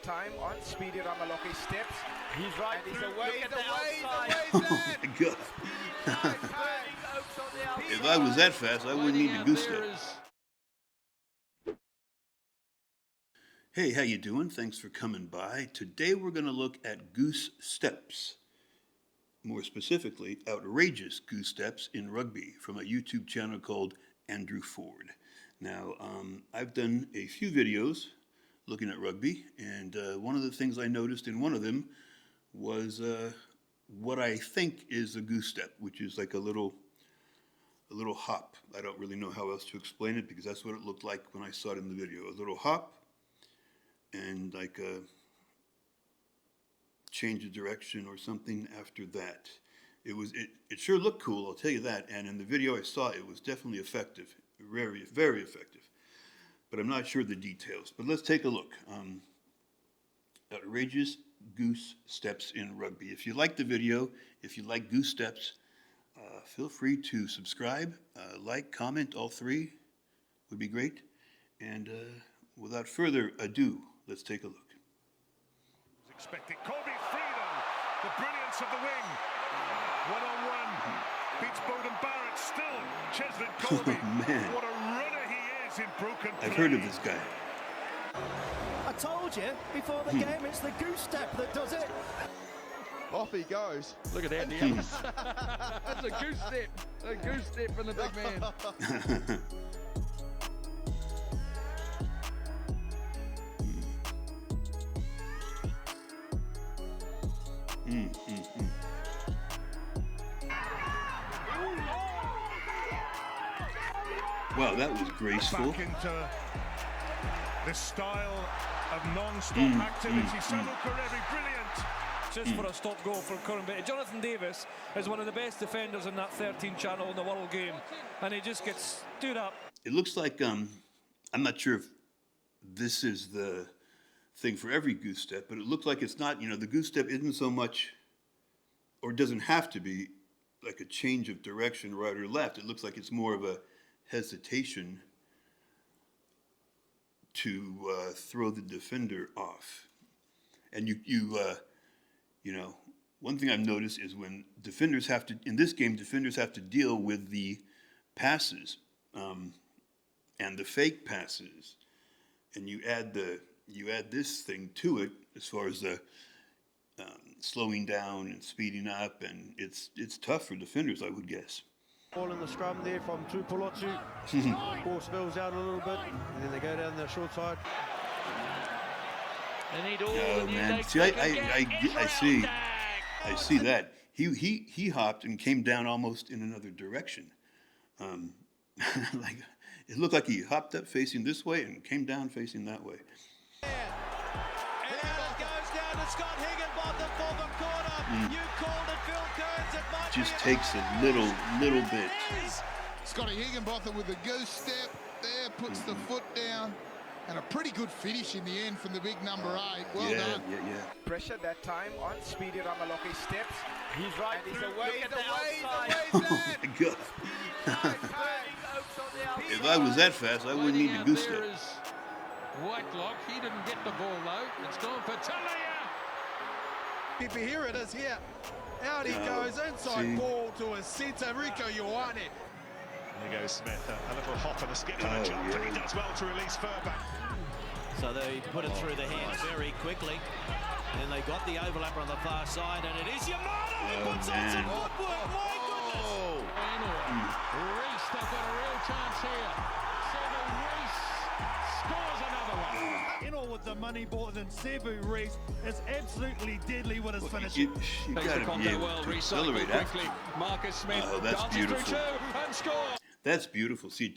time on Speedy Ramaloke's steps. He's right and he's through. away, Look at the away, outside. Oh my God. If I was that fast, I wouldn't need a goose step. Hey, how you doing? Thanks for coming by. Today we're going to look at goose steps. More specifically, outrageous goose steps in rugby from a YouTube channel called Andrew Ford. Now, I've done a few videos looking at rugby, and one of the things I noticed in one of them was what I think is a goose step, which is like a little hop. I don't really know how else to explain it because that's what it looked like when I saw it in the video. A little hop and like a change of direction or something after that. It sure looked cool, I'll tell you that, and in the video I saw it was definitely effective, very, very effective. But I'm not sure of the details. But let's take a look. Outrageous goose steps in rugby. If you like the video, if you like goose steps, feel free to subscribe, like, comment, all three would be great. And without further ado, let's take a look. Expected Colby's freedom, the brilliance of the wing. One-on-one, beats Bowden Barrett still. Cheslin Colby, Oh, man. what a runner he is in broken play. I've heard of this guy. I told you before the game, it's the goose step that does it. Off he goes. Look at that. That's a goose step. A goose step from the big man. Wow, that was graceful. Back into this style of non-stop activity. Samuel Karevi, brilliant. Just for a stop goal from Curran. But Jonathan Davis is one of the best defenders in that 13 channel in the world game. And he just gets stood up. It looks like, I'm not sure if this is the thing for every goose step, but it looks like it's not, the goose step isn't so much, or doesn't have to be, like a change of direction right or left. It looks like it's more of a hesitation to throw the defender off. And one thing I've noticed is when defenders have to, in this game, defenders have to deal with the passes and the fake passes, and you add this thing to it as far as the slowing down and speeding up, and it's tough for defenders, I would guess. Ball in the scrum there from Tupolotu. Ball spills out a little bit, and then they go down the short side. They need all Oh the man, see, I see that. He hopped and came down almost in another direction. Like it looked like he hopped up facing this way and came down facing that way. And now it goes down to Scott Higginbotham for the corner. You called it, Phil Kearns. It might Just be takes a little bit. Scotty Higginbotham with the goose step there, puts the foot down. And a pretty good finish in the end from the big number 8. Well done. Yeah. Pressure that time on Speedy Ramaloke's steps. He's right and he's through. away, Look at the outside. Oh my God. If I was that fast, I wouldn't need a goose step. Whitelock, he didn't get the ball though. It's gone for Talia. Here it is here. Out he goes, inside ball to his centre, Rico Ioane. There goes Smith, a little hop and a skip and a jump, and he does well to release Furback. So they put it through the hands very quickly. And they got the overlapper on the far side, and it is Yamato who puts on some footwork. My goodness! Reese, they've got a real chance here. Sevu Reese scores another one. In all with the money ball, and then Sevu Reese is absolutely deadly with his finish. You gotta be able to accelerate after. Marcus Smith that's beautiful. through two and scores. That's beautiful. See,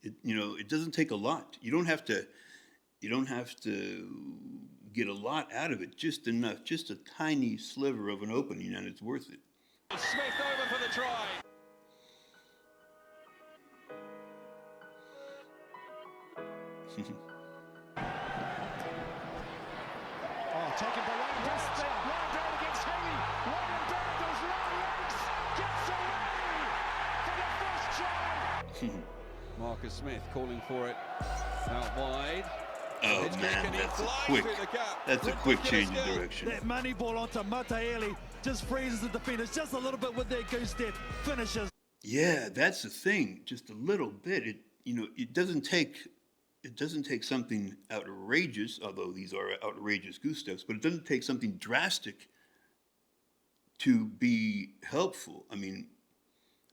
it doesn't take a lot. You don't have to get a lot out of it. Just enough, just a tiny sliver of an opening, and it's worth it. Smith over for the try. Taken by Ryan down against Haley. Ryan down, those long legs, gets away for the first try. Marcus Smith calling for it out wide. Oh man, that's a quick change in direction. That money ball onto Mataele just freezes the defenders just a little bit with that goose step. Finishes. Yeah, that's the thing. Just a little bit. It doesn't take something outrageous, although these are outrageous goose steps, but it doesn't take something drastic to be helpful. I mean,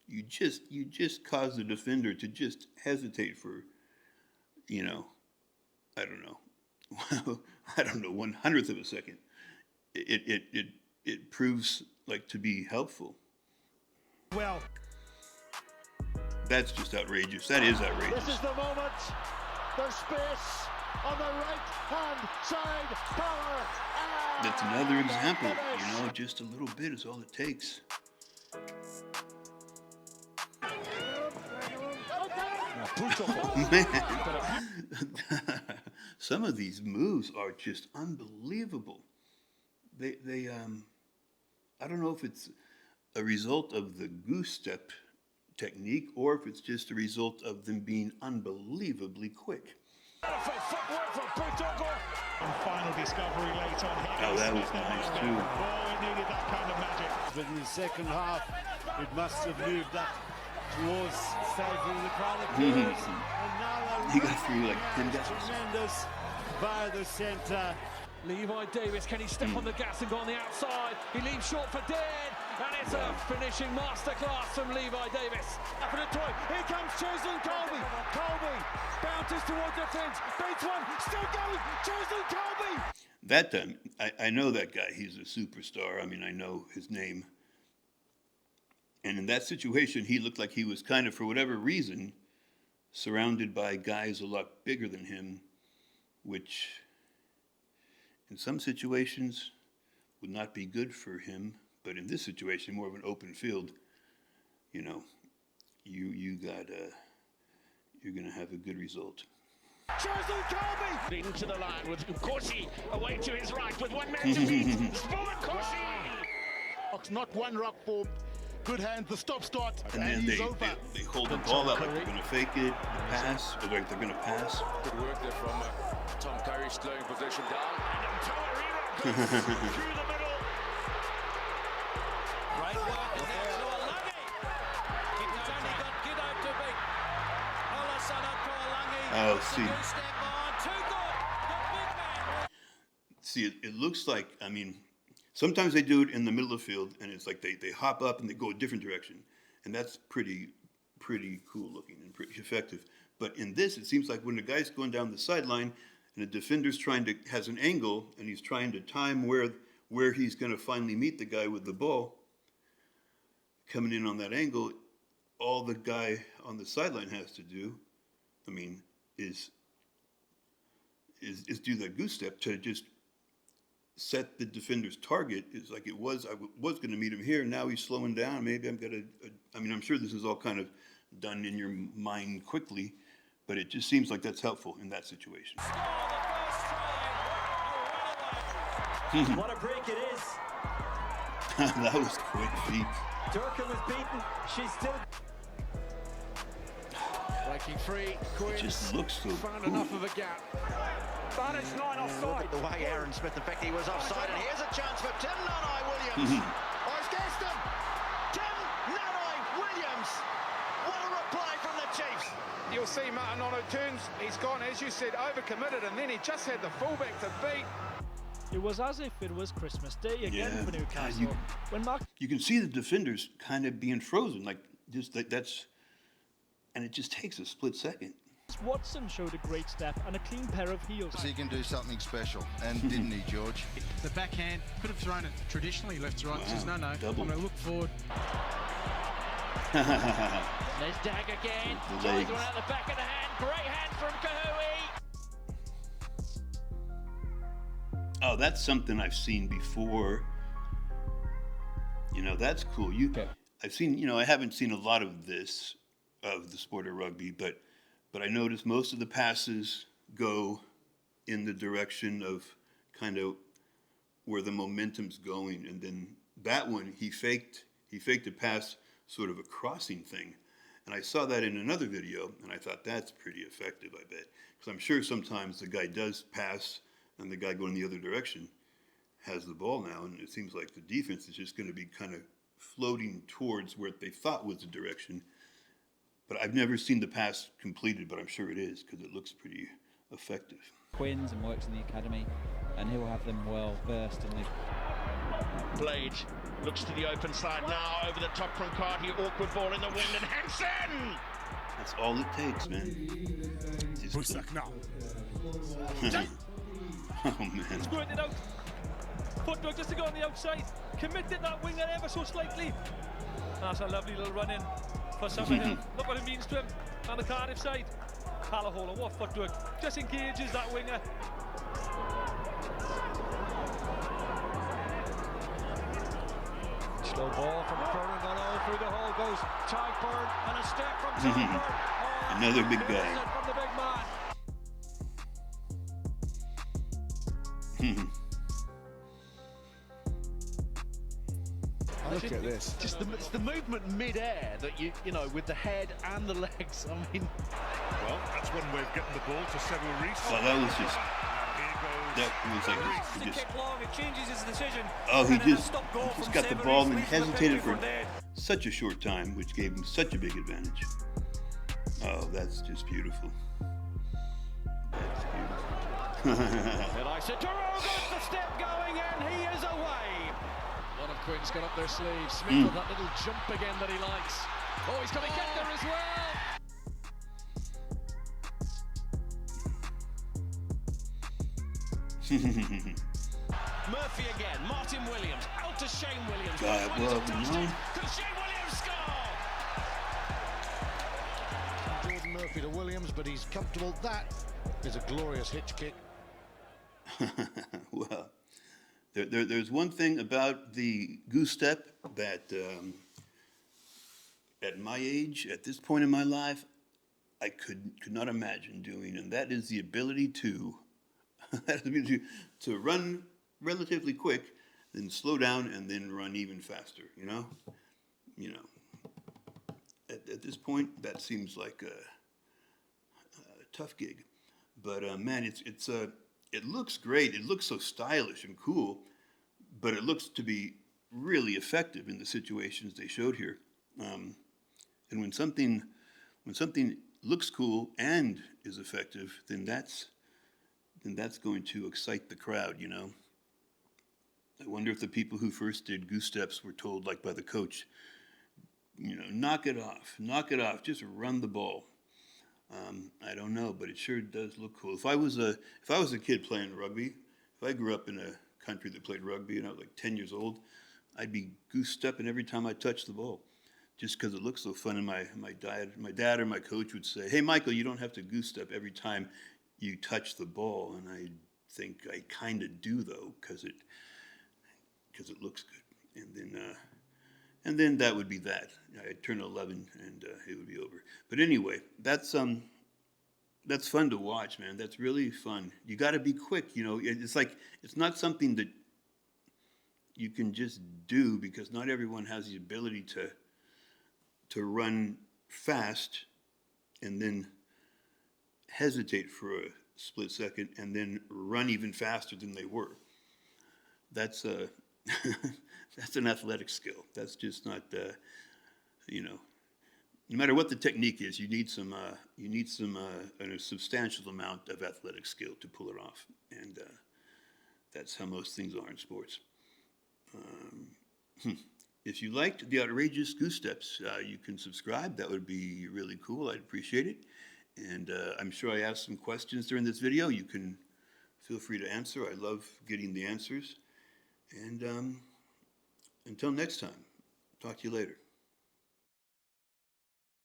you just cause the defender to just hesitate for, I don't know, 1/100th of a second. It proves like to be helpful. Well, that's just outrageous. That is outrageous. This is the moment. There's space on the right-hand side. Power. That's another example. Just a little bit is all it takes. Man, some of these moves are just unbelievable. They I don't know if it's a result of the goose step technique or if it's just a result of them being unbelievably quick. Final discovery late on. Oh, that was nice too. Oh, it needed that kind of magic. But in the second half, it must have moved up towards saving the crowd. And now he got through like 10 guys. Tremendous via the centre. Levi Davis, can he step on the gas and go on the outside? He leaves short for dead, and it's a finishing masterclass from Levi Davis. Up in a toy, here comes Cheslin Colby. Colby bounces towards the fence, beats one, still going, Cheslin Colby. That time, I know that guy. He's a superstar. I mean, I know his name. And in that situation, he looked like he was kind of, for whatever reason, surrounded by guys a lot bigger than him, which in some situations would not be good for him. But in this situation, more of an open field, you're gonna have a good result. Cheslin Colby into the line with Corsi away to his right with 1 man to beat. Sport Corsi. Not one rock for good hand. The stop-start. And then they hold the ball out like they're gonna fake it, the pass, or like they're gonna pass. Good work there from Tom Curry, slowing possession down. Through the middle. Great work in there to Olangi. He's only got Giddo to beat. Olasana Olangi. Oh, see. Step on. Too good. The big man. See, it looks like, I mean, sometimes they do it in the middle of the field, and it's like they hop up and they go a different direction. And that's pretty cool looking and pretty effective. But in this, it seems like when the guy's going down the sideline and the defender's has an angle and he's trying to time where he's going to finally meet the guy with the ball, coming in on that angle, all the guy on the sideline has to do, I mean, is do that goose step to just set the defender's target. Is like I was going to meet him here. Now he's slowing down. Maybe I'm sure this is all kind of done in your mind quickly, but it just seems like that's helpful in that situation. What a break it is. That was quick feet. Durkin was beaten. She's still Breaking free. It just looks so Found cool. enough of a gap. Spanish line offside. The way Aaron Smith, in fact, he was offside, and here's a chance for Tim Nanai Williams. Oh, he's guessed him. Tim Nanai Williams. What a reply from the Chiefs. You'll see Martinono turns. He's gone, as you said, overcommitted, and then he just had the fullback to beat. It was as if it was Christmas Day again for Newcastle. You can see the defenders kind of being frozen, like just that's, and it just takes a split second. Watson showed a great step and a clean pair of heels. He can do something special, and didn't he, George? The backhand, could have thrown it traditionally left to right. Says no, double. I'm going to look forward. There's Dag again. Tries one out the back of the hand. Great hand from Kahui. Oh, that's something I've seen before. That's cool. I've seen, I haven't seen a lot of this, of the sport of rugby, but I noticed most of the passes go in the direction of kind of where the momentum's going. And then that one, he faked a pass, sort of a crossing thing. And I saw that in another video, and I thought that's pretty effective, I bet. Because I'm sure sometimes the guy does pass, and the guy going the other direction has the ball now, and it seems like the defense is just going to be kind of floating towards where they thought was the direction. But I've never seen the pass completed, but I'm sure it is, because it looks pretty effective. Quins and works in the academy, and he'll have them well versed in the... Blade looks to the open side now, over the top from Carty, awkward ball in the wind, and Hansen! That's all it takes, man. Busak now. Oh, man. Squirted out. Footwork just to go on the outside. Committed that winger ever so slightly. That's a lovely little run in for Summerhill. Look what it means to him on the Cardiff side. Calahola, what footwork. Just engages that winger. Slow ball from Fern gone all through the hole. Goes Tyburn and a step from Tyburn. Another big guy. From the big man. Look at this. Just it's the movement mid-air that you know, with the head and the legs. I mean, well, that's one way of getting the ball to Sevu Reece. Well, that was just. That was like He just kick long, it changes his decision. Oh, he just got the ball and hesitated for such a short time, which gave him such a big advantage. Oh, that's just beautiful. That's beautiful. and I said, Toro gets the step going, and he is away. One of Quinn's got up their sleeve. Smith with that little jump again that he likes. Oh, he's going to get there as well. Murphy again, Martin Williams, out to Shane Williams. God, well, Could Shane Williams score? Jordan Murphy to Williams, but he's comfortable. That is a glorious hitch kick. Well, there's one thing about the goose step that at my age, at this point in my life, I could not imagine doing, and that is the ability to to run relatively quick, then slow down, and then run even faster. You know, at this point, that seems like a tough gig. But man, it looks great. It looks so stylish and cool, but it looks to be really effective in the situations they showed here. And when something looks cool and is effective, then that's going to excite the crowd, you know. I wonder if the people who first did goose steps were told, like by the coach, you know, knock it off, just run the ball. I don't know, but it sure does look cool. If I was a kid playing rugby, if I grew up in a country that played rugby and I was like 10 years old, I'd be goose stepping every time I touched the ball, just because it looks so fun. And my dad or my coach would say, "Hey, Michael, you don't have to goose step every time you touch the ball." And I think I kind of do, though, because it looks good. And then that would be that. I'd turn 11 and it would be over. But anyway, that's fun to watch, man. That's really fun. You got to be quick, you know. It's like it's not something that you can just do, because not everyone has the ability to run fast and then hesitate for a split second and then run even faster than they were. That's that's an athletic skill. That's just not you know. No matter what the technique is, you need a substantial amount of athletic skill to pull it off, and that's how most things are in sports. If you liked the outrageous goose steps, you can subscribe. That would be really cool. I'd appreciate it. And I'm sure I asked some questions during this video. You can feel free to answer. I love getting the answers. And until next time, talk to you later.